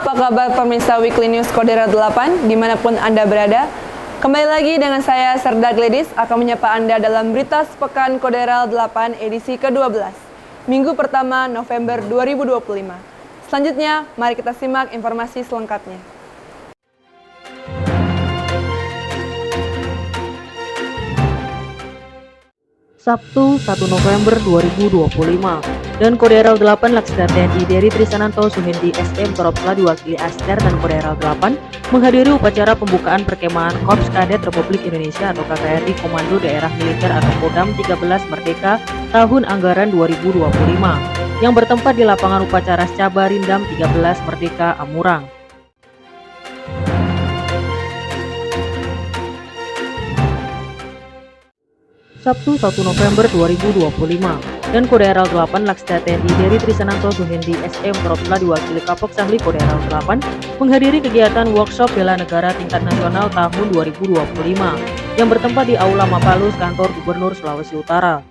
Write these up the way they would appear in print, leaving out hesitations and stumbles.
Apa kabar pemirsa Weekly News Kodera 8 dimanapun Anda berada? Kembali lagi dengan saya Serda Gledis akan menyapa Anda dalam berita sepekan Kodera 8 edisi ke-12 Minggu pertama November 2025. Selanjutnya mari kita simak informasi selengkapnya. Sabtu 1 November 2025 dan Koderal 8 Laksda TNI Dery Trisananto Suhendi SM Korpsla diwakili Aster dan Koderal 8 menghadiri upacara pembukaan perkemahan Korps Kadet Republik Indonesia atau KKRI Komando Daerah Militer atau Kodam 13 Merdeka tahun anggaran 2025 yang bertempat di lapangan upacara Scaba Rindam 13 Merdeka Amurang. Sabtu 1 November 2025 dan Koderal 8 Laksda TNI Dery Trisananto Suhendi SM Korpsla diwakili Kapok Sahli Koderal 8 menghadiri kegiatan workshop bela negara tingkat nasional tahun 2025 yang bertempat di Aula Mapalus Kantor Gubernur Sulawesi Utara.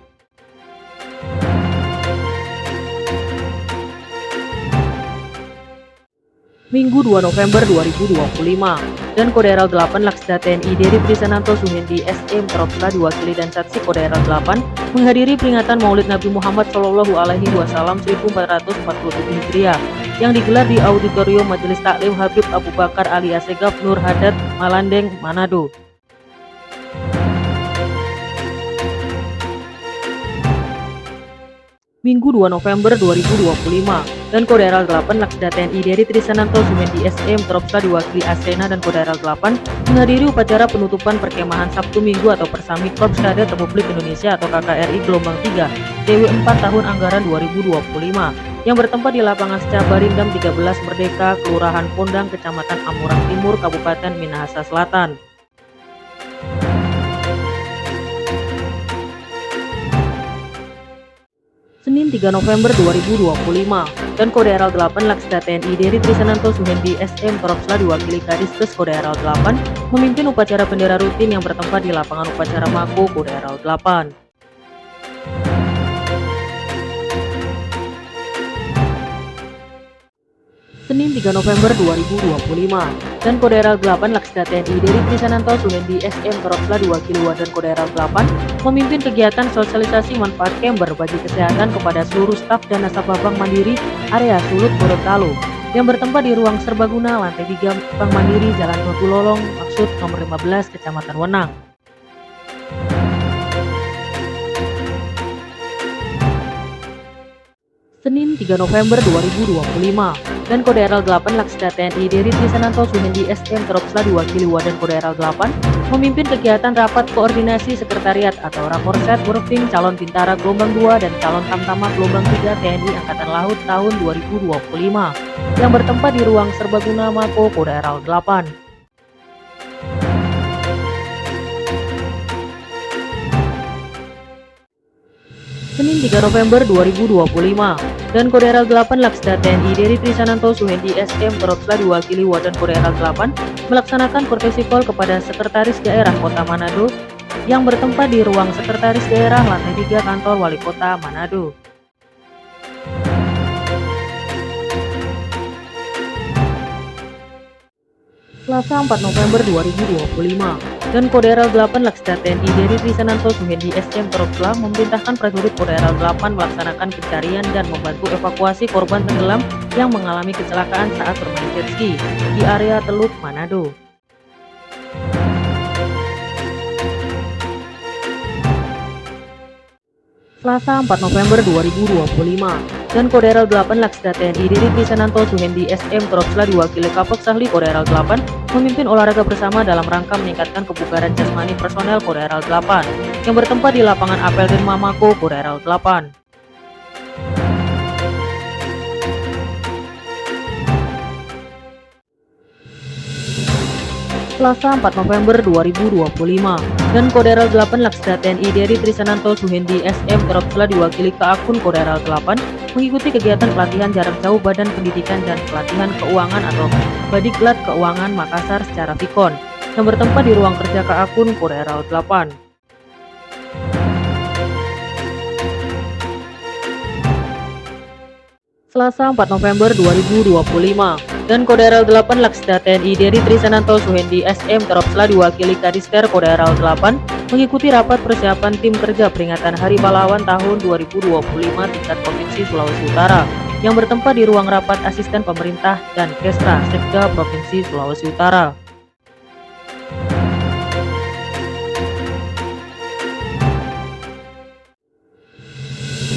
Minggu 2 November 2025 dan Koderal 8 Laksda TNI Dery Trisananto Suhendi SM Korpsla diwakili dan Satsi Koderal 8 menghadiri peringatan Maulid Nabi Muhammad SAW 1447 Hijriah yang digelar di Auditorium Majelis Taklim Habib Abu Bakar Ali Assegaf Nur Hadat, Malandeng, Manado. Minggu 2 November 2025 dan Koderal 8 Laksda TNI Dery Trisananto Suhendi SM Korpsla diwakili Asrena dan Koderal 8 menghadiri upacara penutupan perkemahan Sabtu Minggu atau Persami Korps Kadet Republik Indonesia atau KKRI Gelombang 3 DW4 tahun anggaran 2025 yang bertempat di lapangan Scaba Rindam 13 Merdeka, Kelurahan Pondang, Kecamatan Amurang Timur, Kabupaten Minahasa Selatan. Senin 3 November 2025 dan Koderal 8 Laksda TNI Dery Trisananto Suhendi SM Korpsla diwakili Kadiskes Koderal 8 memimpin upacara bendera rutin yang bertempat di lapangan upacara Mako Koderal 8. Senin 3 November 2025 dan Koderal 8 Laksda TNI Dery Trisananto Suhendi SM Korpsla diwakili Wadan Koderal 8 memimpin kegiatan sosialisasi manfaat Kember bagi kesehatan kepada seluruh staf dan nasabah Bank Mandiri area Sulut Gorontalo yang bertempat di ruang serbaguna lantai 3 Bank Mandiri Jalan Notulolong Maksud nomor 15 Kecamatan Wenang. Senin 3 November 2025 dan Koderal 8 Laksda TNI Dery Trisananto Suhendi SM Korpsla diwakili Wadan Koderal 8 memimpin kegiatan rapat koordinasi sekretariat atau Rakorset Working calon Bintara Gelombang 2 dan calon Tamtama Gelombang 3 TNI Angkatan Laut tahun 2025 yang bertempat di ruang serbaguna Mako Koderal 8. Senin 3 November 2025 dan Koderal 8 Laksda TNI Dery Trisananto Suhendi SM Korpsla diwakili Wadan Koderal 8 melaksanakan courtesy call kepada Sekretaris Daerah Kota Manado yang bertempat di ruang Sekretaris Daerah lantai 3 Kantor Wali Kota Manado. Selasa 4 November 2025 dan Koderal 8 Laksda TNI Dery Trisananto Suhendi SM Korpsla memerintahkan prajurit Koderal 8 melaksanakan pencarian dan membantu evakuasi korban tenggelam yang mengalami kecelakaan saat bermain jet ski di area Teluk Manado. Selasa 4 November 2025 dan Koderal 8 Laksda TNI Dery Trisananto Suhendi SM Korpsla diwakili Kapok Sahli Koderal 8 memimpin olahraga bersama dalam rangka meningkatkan kebugaran jasmani personel Koderal 8 yang bertempat di lapangan Apel dan Mamako Koderal 8. Selasa 4 November 2025 dan Koderal 8 Laksda TNI Dery Trisananto Suhendi SM Korpsla diwakili ke akun Koderal 8 mengikuti kegiatan pelatihan jarak jauh Badan Pendidikan dan Pelatihan Keuangan atau Badiklat Keuangan Makassar secara Vikon yang bertempat di ruang kerja Ka-Akun Koderal 8. Selasa 4 November 2025, dan Koderal 8 Laksda TNI Dery Trisananto Suhendi SM Teropsla diwakili Kadister Koderal 8 mengikuti rapat persiapan tim kerja peringatan Hari Pahlawan tahun 2025 tingkat Provinsi Sulawesi Utara yang bertempat di ruang rapat asisten pemerintah dan Kesra Sekda Provinsi Sulawesi Utara.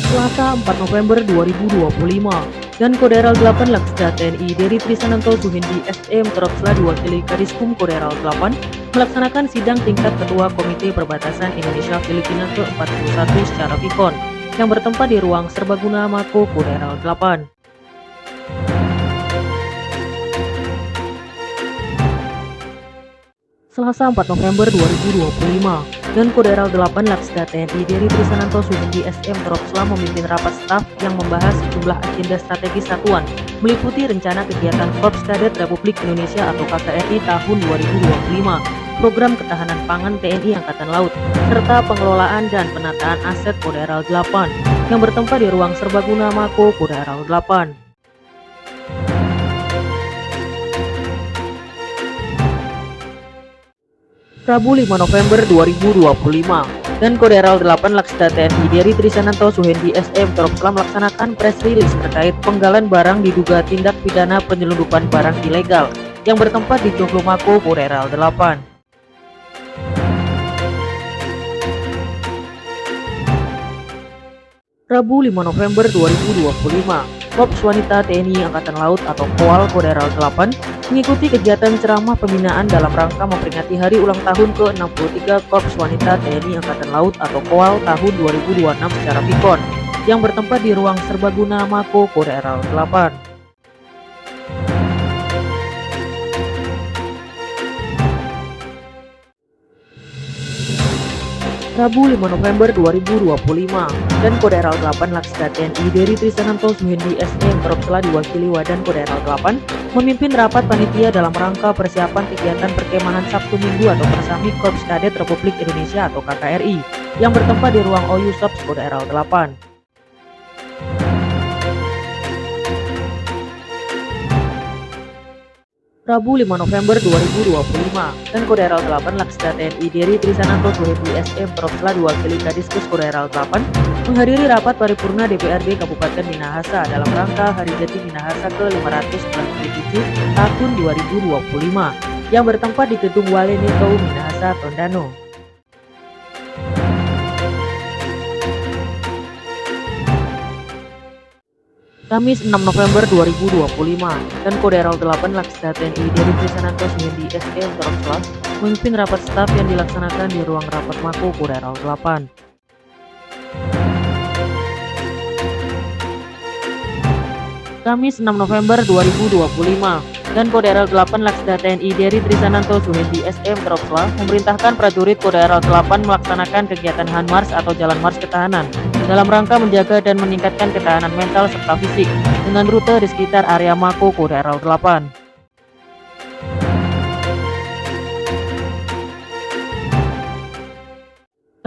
Selasa 4 November 2025, dan Koderal 8 Laksda TNI Dery Trisananto Suhendi SM Teropsla diwakili Kadiskum Koderal 8 melaksanakan sidang tingkat Ketua Komite Perbatasan Indonesia Filipina ke-41 secara Vikon yang bertempat di ruang Serbaguna Mako Koderal 8. Selasa 4 November 2025, dan Koderal 8 Laksda TNI Dery Trisananto Suhendi SM Teropsla memimpin rapat staf yang membahas sejumlah agenda strategis satuan meliputi rencana kegiatan Korps Kadet Republik Indonesia atau KKRI tahun 2025, program ketahanan pangan TNI Angkatan Laut, serta pengelolaan dan penataan aset Koderal 8 yang bertempat di ruang Serbaguna Mako Koderal 8. Rabu 5 November 2025, dan Koderal 8 Laksda TNI Dery Trisananto Suhendi SM Teropsla melaksanakan press release terkait penggalan barang diduga tindak pidana penyelundupan barang ilegal yang bertempat di Joglomako Koderal 8. Rabu 5 November 2025, Korps Wanita TNI Angkatan Laut atau KOAL Koderal 8 mengikuti kegiatan ceramah pembinaan dalam rangka memperingati hari ulang tahun ke-63 Korps Wanita TNI Angkatan Laut atau KOAL tahun 2026 secara Vikon yang bertempat di ruang Serbaguna Mako Koderal 8. Rabu 5 November 2025, dan Koderal 8 Laksda TNI Dery Trisananto Suhendi SM Teropsla diwakili Wadan Koderal 8 memimpin rapat panitia dalam rangka persiapan kegiatan perkemahan Sabtu Minggu atau Persami Korps Kadet Republik Indonesia atau KKRI yang bertempat di ruang OU Sops Koderal 8. Rabu 5 November 2025, dan Koderal 8 Laksda TNI Dery Trisananto Suhendi SM Teropsla diwakili Kadiskus Koderal 8 menghadiri rapat paripurna DPRD Kabupaten Minahasa dalam rangka Hari Jadi Minahasa ke-597 tahun 2025 yang bertempat di Gedung Wale Neto Minahasa Tondano. Kamis 6 November 2025, dan Koderal 8 Laksda TNI Dery Trisananto Suhendi SM Teropsla memimpin rapat staf yang dilaksanakan di ruang rapat Mako Koderal 8. Kamis 6 November 2025, dan Koderal 8 Laksda TNI Dery Trisananto Suhendi SM Teropsla memerintahkan prajurit Koderal 8 melaksanakan kegiatan Hanmars atau Jalan Mars Ketahanan dalam rangka menjaga dan meningkatkan ketahanan mental serta fisik dengan rute di sekitar area Mako Koderal 8.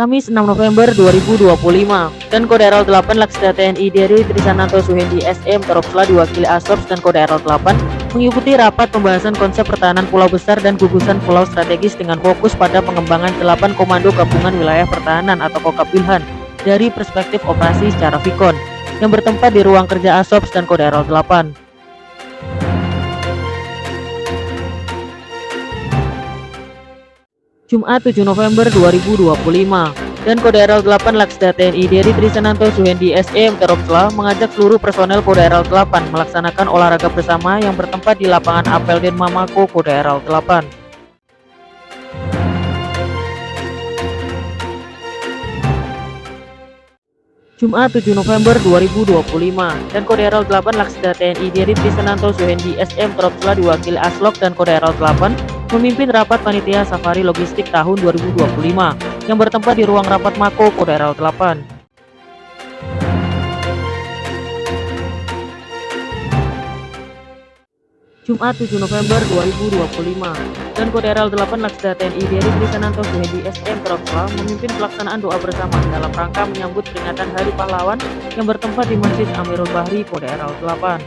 Kamis 6 November 2025, dan Koderal 8 Laksda TNI Dery Trisananto Suhendi SM Teropsla diwakili Asops dan Koderal 8 mengikuti rapat pembahasan konsep pertahanan pulau besar dan gugusan pulau strategis dengan fokus pada pengembangan 8 Komando Gabungan Wilayah Pertahanan atau Kokapilhan dari perspektif operasi secara Vikon yang bertempat di ruang kerja Asops dan Koderal 8. Jumat 7 November 2025, dan Koderal 8 Laksda TNI Dery Trisananto Suhendi SM Teropsla mengajak seluruh personel Koderal 8 melaksanakan olahraga bersama yang bertempat di lapangan Apel Den Mamako Koderal 8. Jumat 7 November 2025, dan Koderal 8 Laksda TNI Dery Trisananto Suhendi SM Teropsla diwakili Aslok dan Koderal 8 memimpin rapat panitia safari logistik tahun 2025 yang bertempat di ruang rapat Mako Koderal 8. Jumat 7 November 2025. Dan Koderal 8 Laksda TNI Deri Trisananto Suhedi SM Terapsla memimpin pelaksanaan doa bersama dalam rangka menyambut peringatan Hari Pahlawan yang bertempat di Masjid Amirul Bahri Koderal 8.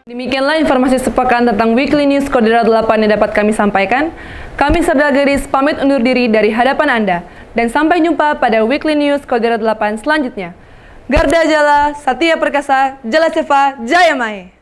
Demikianlah informasi sepekan tentang Weekly News Koderal 8 yang dapat kami sampaikan. Kami Serda Gladys pamit undur diri dari hadapan Anda. Dan sampai jumpa pada Weekly News Koderal 8 selanjutnya. Garda Jala, Satya Perkasa, Jala Seva, Jaya Mae.